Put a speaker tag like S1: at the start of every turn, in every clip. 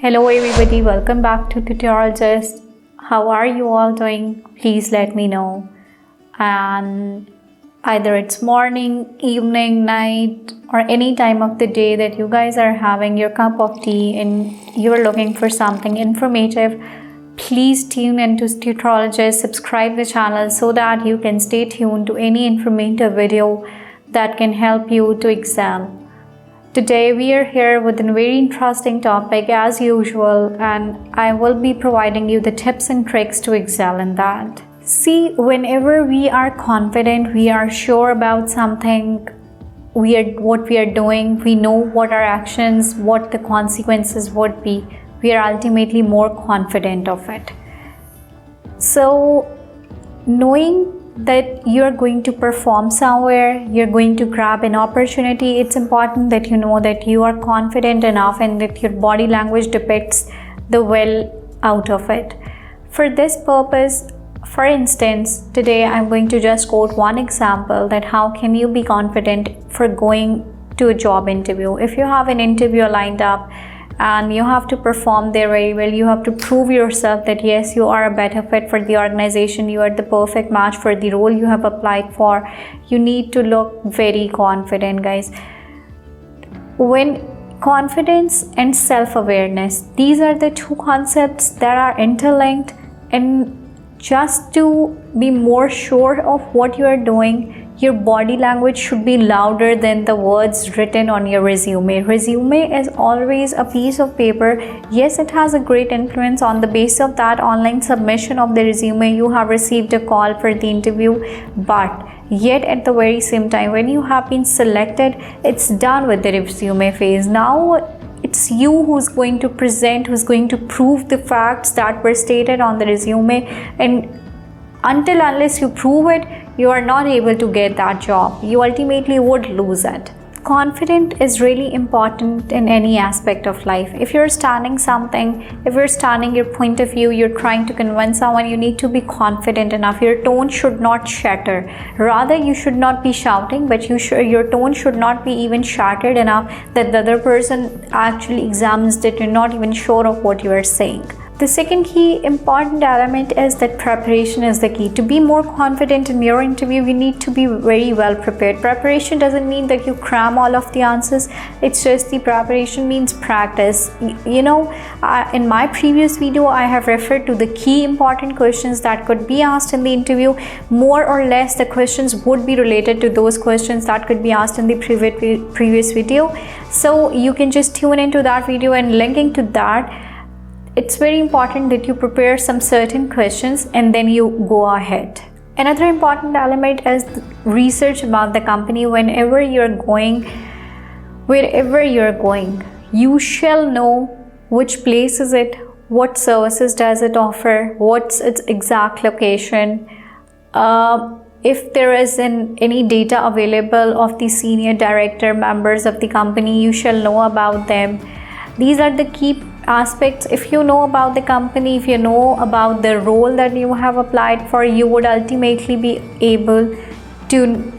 S1: Hello everybody, welcome back to Tutorial Gist. How are you all doing? Please let me know. And either it's morning, evening, night, or any time of the day that you guys are having your cup of tea and you're looking for something informative, please tune into Tutorial Gist, subscribe the channel so that you can stay tuned to any informative video that can help you to excel. Today we are here with a very interesting topic as usual, and I will be providing you the tips and tricks to excel in that. See, whenever we are confident, we are sure about something, what we are doing, we know what our actions, what the consequences would be, we are ultimately more confident of it. So, knowing that you're going to perform somewhere, you're going to grab an opportunity, it's important that you know that you are confident enough and that your body language depicts the well out of it. For this purpose, for instance, today I'm going to just quote one example that how can you be confident for going to a job interview. If you have an interview lined up and you have to perform there very well, you have to prove yourself that yes, you are a better fit for the organization, you are the perfect match for the role you have applied for. You need to look very confident, guys. When confidence and self-awareness, these are the two concepts that are interlinked, and just to be more sure of what you are doing, your body language should be louder than the words written on your resume. Resume is always a piece of paper. Yes, it has a great influence. On the basis of that online submission of the resume, you have received a call for the interview, but yet at the very same time, when you have been selected, it's done with the resume phase. Now it's you who's going to present, who's going to prove the facts that were stated on the resume, and unless you prove it, you are not able to get that job. You ultimately would lose it. Confidence is really important in any aspect of life. If you're standing something, if you're standing your point of view, you're trying to convince someone, you need to be confident enough. Your tone should not shatter. Rather, you should not be shouting, but your tone should not be even shattered enough that the other person actually examines that you're not even sure of what you are saying. The second key important element is that preparation is the key. To be more confident in your interview, you need to be very well prepared. Preparation doesn't mean that you cram all of the answers. It's just the preparation means practice. In my previous video, I have referred to the key important questions that could be asked in the interview. More or less, the questions would be related to those questions that could be asked in the previous video. So you can just tune into that video, and linking to that, it's very important that you prepare some certain questions and then you go ahead. Another important element is research about the company. Wherever you're going, you shall know which place is it, what services does it offer, what's its exact location, if there is any data available of the senior director members of the company, you shall know about them. These are the key aspects. If you know about the company, if you know about the role that you have applied for, you would ultimately be able to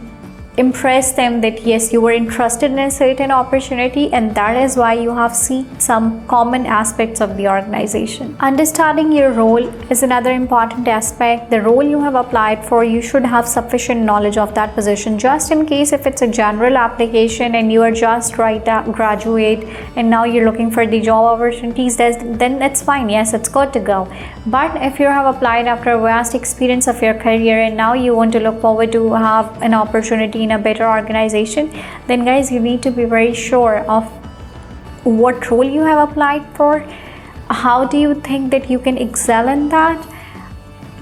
S1: impress them that yes, you were interested in a certain opportunity, and that is why you have seen some common aspects of the organization. Understanding your role is another important aspect. The role you have applied for, you should have sufficient knowledge of that position. Just in case if it's a general application and you are just graduate and now you're looking for the job opportunities, then it's fine. Yes, it's good to go. But if you have applied after a vast experience of your career and now you want to look forward to have an opportunity in a better organization, then guys, you need to be very sure of what role you have applied for, how do you think that you can excel in that,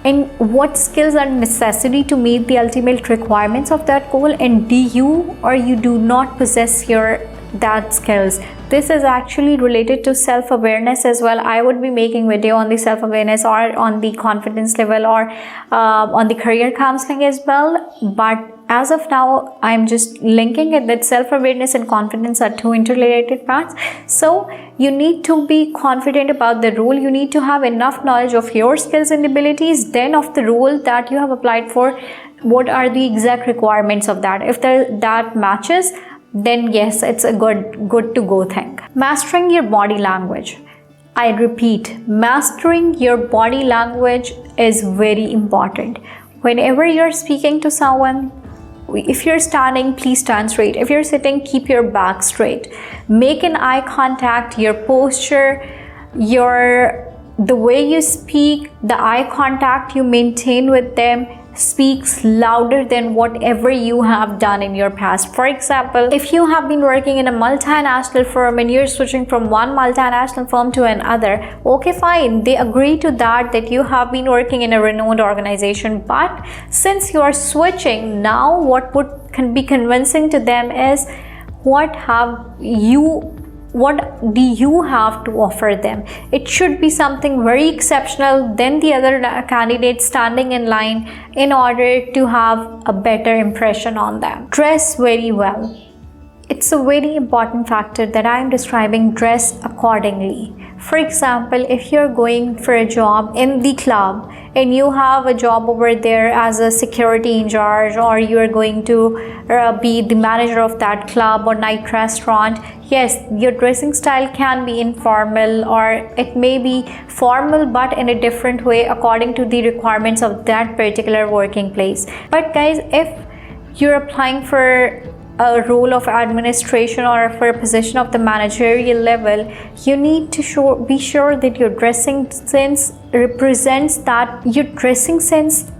S1: and what skills are necessary to meet the ultimate requirements of that goal, and do you or you do not possess that skills. This is actually related to self-awareness as well. I would be making video on the self-awareness or on the confidence level or on the career counseling as well, but as of now I'm just linking it that self-awareness and confidence are two interrelated parts. So you need to be confident about the role, you need to have enough knowledge of your skills and abilities, then of the role that you have applied for, what are the exact requirements of that. If that matches, then yes, it's a good to go thing. Mastering your body language. I repeat, mastering your body language is very important. Whenever you're speaking to someone, if you're standing, please stand straight. If you're sitting, keep your back straight. Make an eye contact, your posture, the way you speak, the eye contact you maintain with them speaks louder than whatever you have done in your past. For example, if you have been working in a multinational firm and you're switching from one multinational firm to another, okay, fine, they agree to that you have been working in a renowned organization. But since you are switching, now what can be convincing to them is what do you have to offer them? It should be something very exceptional than the other candidates standing in line in order to have a better impression on them. Dress very well. It's a very important factor that I'm describing. Dress accordingly. For example, if you're going for a job in the club and you have a job over there as a security in charge, or you are going to be the manager of that club or night restaurant, yes, your dressing style can be informal or it may be formal, but in a different way according to the requirements of that particular working place. But guys, if you're applying for a role of administration or for a position of the managerial level, you need to be sure that your dressing sense represents that. Your dressing sense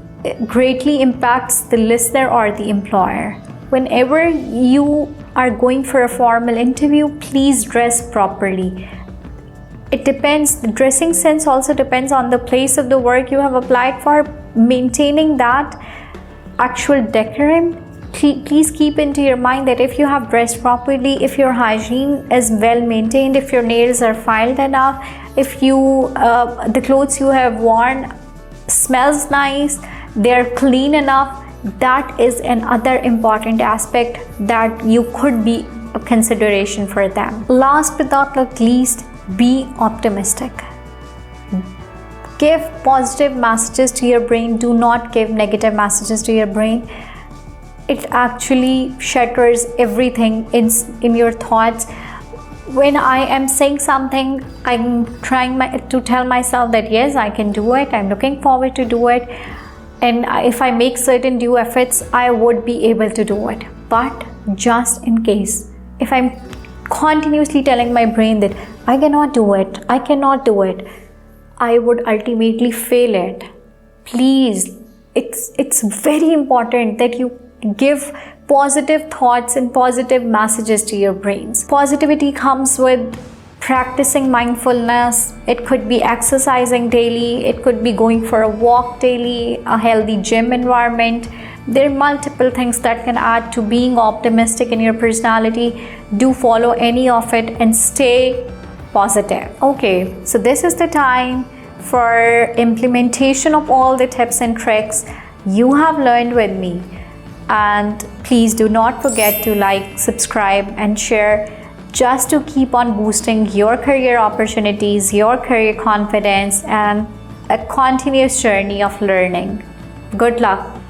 S1: greatly impacts the listener or the employer. Whenever you are going for a formal interview, please dress properly. It depends. The dressing sense also depends on the place of the work you have applied for. Maintaining that actual decorum, please keep into your mind that if you have dressed properly, if your hygiene is well maintained, if your nails are filed enough, if the clothes you have worn smells nice, they're clean enough, that is another important aspect that you could be a consideration for them. Last but not least, be optimistic. Give positive messages to your brain. Do not give negative messages to your brain. It actually shatters everything in your thoughts. When I am saying something, I'm trying to tell myself that yes, I can do it, I'm looking forward to do it, and if I make certain due efforts, I would be able to do it. But just in case, if I'm continuously telling my brain that I cannot do it, I would ultimately fail it. Please, it's very important that you give positive thoughts and positive messages to your brains. Positivity comes with practicing mindfulness. It could be exercising daily, it could be going for a walk daily, a healthy gym environment. There are multiple things that can add to being optimistic in your personality. Do follow any of it and stay positive. Okay, so this is the time for implementation of all the tips and tricks you have learned with me. And please do not forget to like, subscribe and share, just to keep on boosting your career opportunities, your career confidence, and a continuous journey of learning. Good luck.